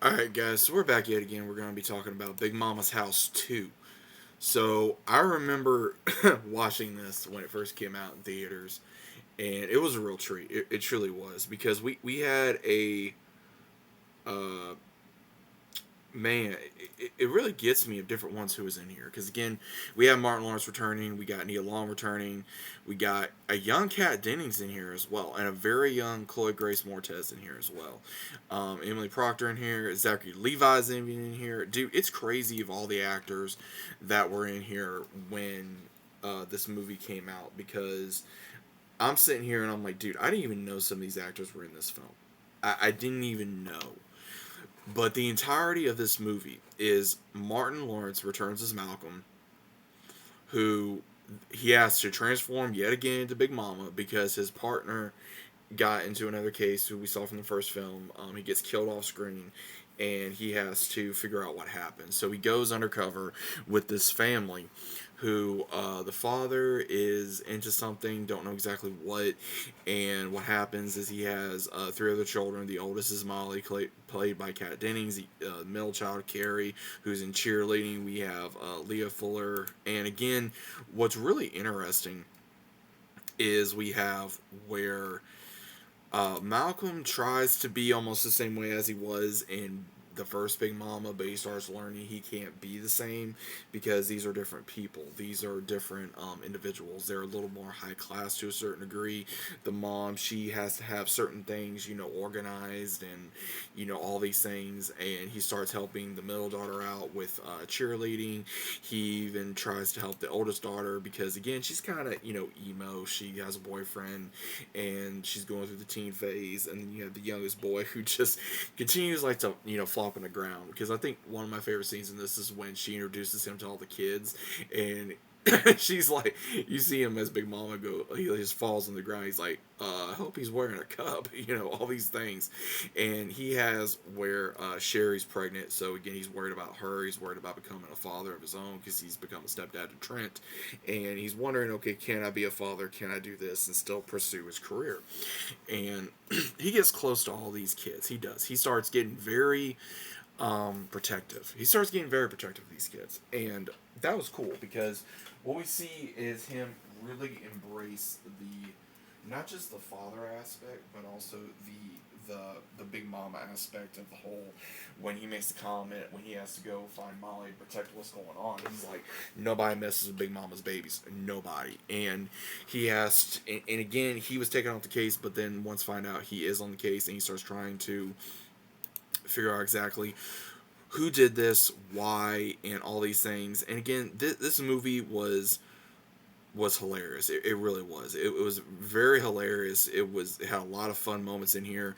Alright, guys, so we're back yet again. We're going to be talking about Big Mama's House 2. So, I remember watching this when it first came out in theaters, and it was a real treat. It truly was, because we had a. Uh, Man, it really gets me of different ones who was in here. Because, again, we have Martin Lawrence returning, we got Nia Long returning, we got a young Kat Dennings in here as well, and a very young Chloe Grace Moretz in here as well. Emily Proctor in here, Zachary Levi's in here. Dude, it's crazy of all the actors that were in here when this movie came out, because I'm sitting here and I'm like, dude, I didn't even know some of these actors were in this film. I didn't even know. But the entirety of this movie is Martin Lawrence returns as Malcolm, who he has to transform yet again into Big Mama because his partner got into another case who we saw from the first film. He gets killed off screen, and he has to figure out what happened. So he goes undercover with this family who the father is into something, don't know exactly what, and what happens is he has three other children. The oldest is Molly, played by Kat Dennings. The middle child, Carrie, who's in cheerleading. We have Leah Fuller, and again, what's really interesting is we have where Malcolm tries to be almost the same way as he was in the first Big Mama, but he starts learning he can't be the same because these are different people. These are different individuals. They're a little more high class to a certain degree. The mom, she has to have certain things, organized, and all these things. And he starts helping the middle daughter out with cheerleading. He even tries to help the oldest daughter because, again, she's kind of emo. She has a boyfriend, and she's going through the teen phase. And then you have the youngest boy who just continues like to flop on the ground, because I think one of my favorite scenes in this is when she introduces him to all the kids, and she's like, you see him as Big Mama go, he just falls on the ground. He's like, I hope he's wearing a cup, all these things. And he has where Sherry's pregnant, so again, he's worried about her. He's worried about becoming a father of his own because he's become a stepdad to Trent. And he's wondering, okay, can I be a father? Can I do this and still pursue his career? And he gets close to all these kids. He does. He starts getting very protective. He starts getting very protective of these kids. And that was cool because what we see is him really embrace the not just the father aspect, but also the Big Mama aspect of the whole. When he makes the comment, when he has to go find Molly and protect what's going on, he's like, nobody messes with Big Mama's babies, nobody. And he has, and again, he was taken off the case, but then once find out he is on the case, and he starts trying to figure out exactly who did this, why, and all these things. And again, this movie was hilarious. It really was. It was very hilarious. It had a lot of fun moments in here.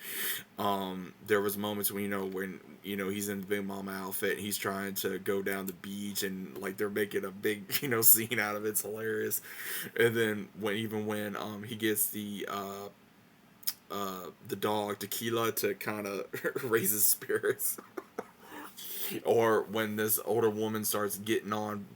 There was moments when he's in the Big Mama outfit and he's trying to go down the beach, and like they're making a big scene out of it. It's hilarious. And then when he gets the dog Tequila to kind of raise his spirits. Or when this older woman starts getting on,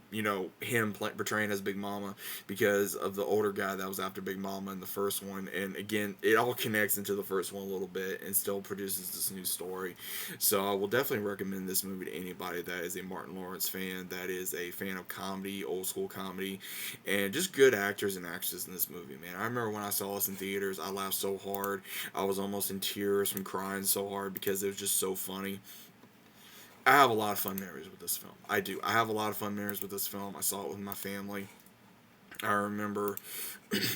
him portraying as Big Mama because of the older guy that was after Big Mama in the first one. And again, it all connects into the first one a little bit and still produces this new story. So I will definitely recommend this movie to anybody that is a Martin Lawrence fan, that is a fan of comedy, old school comedy, and just good actors and actresses in this movie, man. I remember when I saw this in theaters, I laughed so hard. I was almost in tears from crying so hard because it was just so funny. I have a lot of fun memories with this film. I do. I have a lot of fun memories with this film. I saw it with my family. I remember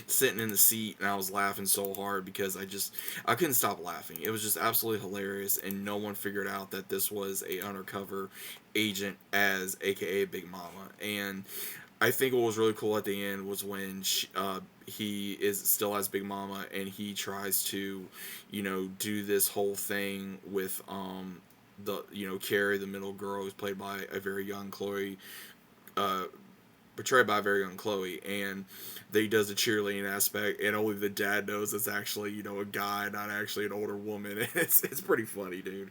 sitting in the seat and I was laughing so hard because I couldn't stop laughing. It was just absolutely hilarious, and no one figured out that this was a undercover agent as AKA Big Mama. And I think what was really cool at the end was when he is still as Big Mama, and he tries to, do this whole thing with the Carrie, the middle girl, who's played by a very young Chloe, uh, portrayed by a very young Chloe, and that he does the cheerleading aspect, and only the dad knows it's actually a guy, not actually an older woman. It's pretty funny, dude.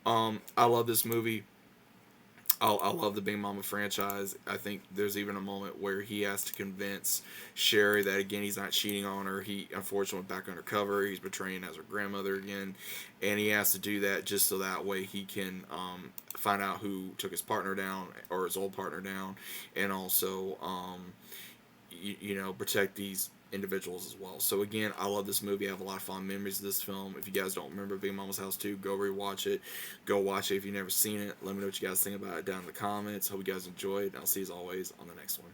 I love this movie. I love the Big Mama franchise. I think there's even a moment where he has to convince Sherry that again he's not cheating on her. He unfortunately went back undercover. He's betraying as her grandmother again, and he has to do that just so that way he can find out who took his partner down or his old partner down, and also protect these individuals as well. So again, I love this movie. I have a lot of fond memories of this film. If you guys don't remember Big Mama's House 2, go rewatch it. Go watch it if you've never seen it. Let me know what you guys think about it down in the comments. Hope you guys enjoyed. I'll see you as always on the next one.